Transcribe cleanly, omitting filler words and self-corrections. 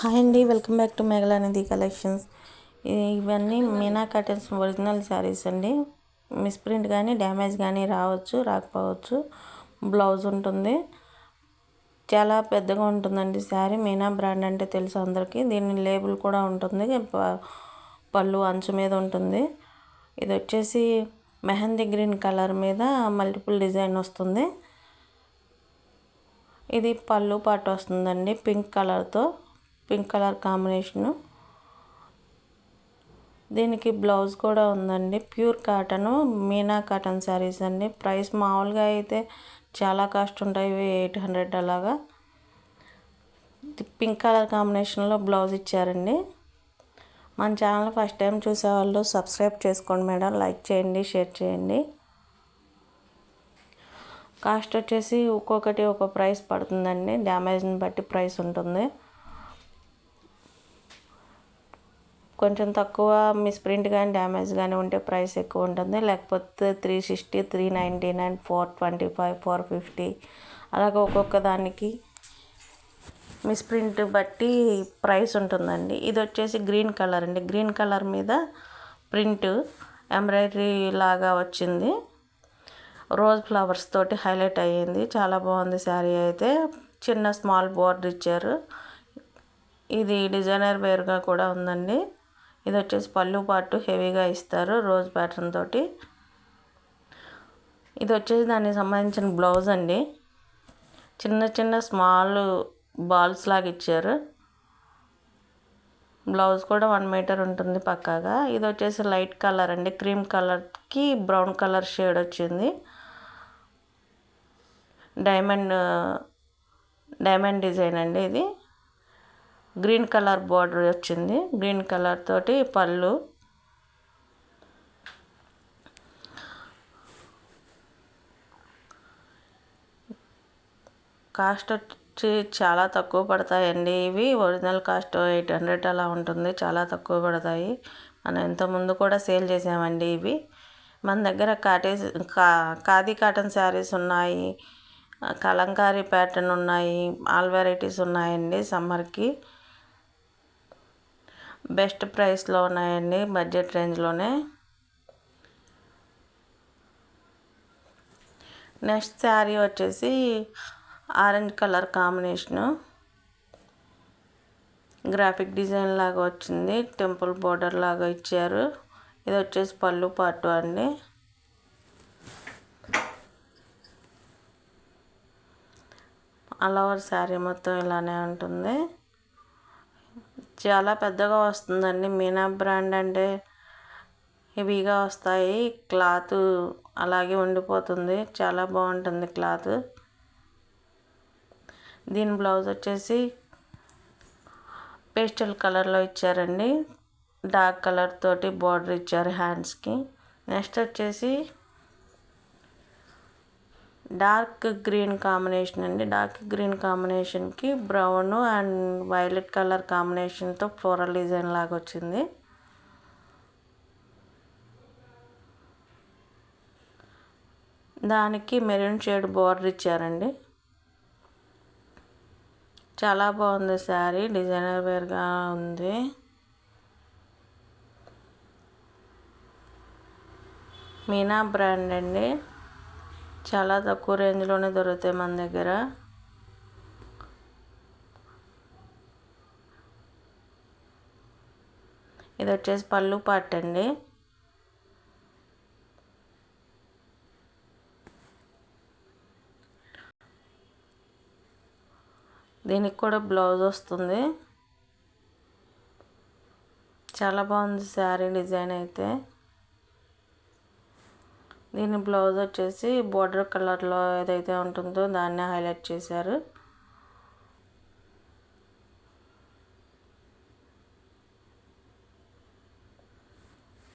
Hi అండి, welcome back to మేఘలానిధి collections. ఇవన్నీ Meena curtains original saris అండి. మిస్ప్రింట్ కానీ డ్యామేజ్ కానీ రాకపోవచ్చు. బ్లౌజ్ ఉంటుంది, చాలా పెద్దగా ఉంటుందండి శారీ. మీనా బ్రాండ్ అంటే తెలుసు అందరికీ. దీని లేబుల్ కూడా ఉంటుంది, పళ్ళు అంచు మీద ఉంటుంది. ఇది వచ్చేసి మెహందీ గ్రీన్ కలర్ మీద మల్టిపుల్ డిజైన్ వస్తుంది. ఇది పళ్ళు పాటు వస్తుందండి, పింక్ కలర్ కాంబినేషను. దీనికి బ్లౌజ్ కూడా ఉందండి. Pure cotton Meena cotton saris అండి. ప్రైస్ మామూలుగా అయితే చాలా కాస్ట్ ఉంటాయి, 800 అలాగా. పింక్ కలర్ కాంబినేషన్లో బ్లౌజ్ ఇచ్చారండి. మన ఛానల్ ఫస్ట్ టైం చూసేవాళ్ళు సబ్స్క్రైబ్ చేసుకోండి మేడం, లైక్ చేయండి, షేర్ చేయండి. కాస్ట్ వచ్చేసి ఒక్కొక్కటి ఒక ప్రైస్ పడుతుందండి, డ్యామేజ్ని బట్టి ప్రైస్ ఉంటుంది. కొంచెం తక్కువ మిస్ప్రింట్ కానీ డ్యామేజ్ కానీ ఉంటే ప్రైస్ ఎక్కువ ఉంటుంది. లేకపోతే 360, 399, 425, 450 అలాగే ఒక్కొక్క దానికి మిస్ప్రింట్ బట్టి ప్రైస్ ఉంటుందండి. ఇది వచ్చేసి గ్రీన్ కలర్ అండి. గ్రీన్ కలర్ మీద ప్రింట్ ఎంబ్రాయిడరీ లాగా వచ్చింది. రోజ్ ఫ్లవర్స్ తోటి హైలైట్ అయ్యింది. చాలా బాగుంది శారీ అయితే. చిన్న స్మాల్ బోర్డర్ ఇచ్చారు. ఇది డిజైనర్ వేర్గా కూడా ఉందండి. ఇది వచ్చేసి పళ్ళు పాటు హెవీగా ఇస్తారు రోజ్ ప్యాటర్న్ తోటి. ఇది వచ్చేసి దానికి సంబంధించిన బ్లౌజ్ అండి. చిన్న చిన్న స్మాల్ బాల్స్ లాగా ఇచ్చారు. బ్లౌజ్ కూడా 1 మీటర్ ఉంటుంది పక్కాగా. ఇది వచ్చేసి లైట్ కలర్ అండి, క్రీమ్ కలర్కి బ్రౌన్ కలర్ షేడ్ వచ్చింది. డైమండ్ డిజైన్ అండి. ఇది గ్రీన్ కలర్ బార్డర్ వచ్చింది. గ్రీన్ కలర్ తోటి పళ్ళు. కాస్ట్ వచ్చి చాలా తక్కువ పడతాయండి. ఇవి ఒరిజినల్ కాస్ట్ 800 అలా ఉంటుంది, చాలా తక్కువ పడతాయి. మనం ఇంతకుముందు కూడా సేల్ చేసామండి ఇవి. మన దగ్గర ఖాదీ కాటన్ శారీస్ ఉన్నాయి, కలంకారీ ప్యాటర్న్ ఉన్నాయి, ఆల్ వెరైటీస్ ఉన్నాయండి. సమ్మర్కి బెస్ట్ ప్రైస్లో ఉన్నాయండి, బడ్జెట్ రేంజ్లోనే. నెక్స్ట్ శారీ వచ్చేసి orange colour combination, graphic design లాగా వచ్చింది, టెంపుల్ బోర్డర్ లాగా ఇచ్చారు. ఇది వచ్చేసి పళ్ళు పాటు అండి. ఆల్ ఓవర్ శారీ మొత్తం ఇలానే ఉంటుంది. చాలా పెద్దగా వస్తుందండి. మీనా బ్రాండ్ అంటే హెవీగా వస్తాయి. క్లాత్ అలాగే ఉండిపోతుంది, చాలా బాగుంటుంది క్లాత్. దీని బ్లౌజ్ వచ్చేసి పేస్టల్ కలర్లో ఇచ్చారండి. డార్క్ కలర్ తోటి బార్డర్ ఇచ్చారు హ్యాండ్స్కి. నెక్స్ట్ వచ్చేసి డార్క్ గ్రీన్ కాంబినేషన్ అండి. డార్క్ గ్రీన్ కాంబినేషన్కి బ్రౌన్ అండ్ వైలెట్ కలర్ కాంబినేషన్తో ఫ్లోరల్ డిజైన్ లాగా వచ్చింది. దానికి మెరూన్ షేడ్ బార్డర్ ఇచ్చారండి. చాలా బాగుంది శారీ, డిజైనర్ వేర్గా ఉంది. మీనా బ్రాండ్ అండి, చాలా తక్కువ రేంజ్లోనే దొరుకుతాయి మన దగ్గర. ఇది వచ్చేసి పళ్ళు పార్ట్ అండి. దీనికి కూడా బ్లౌజ్ వస్తుంది. చాలా బాగుంది శారీ డిజైన్ అయితే. దీని బ్లౌజ్ వచ్చేసి బోర్డర్ కలర్లో ఏదైతే ఉంటుందో దాన్నే హైలైట్ చేశారు.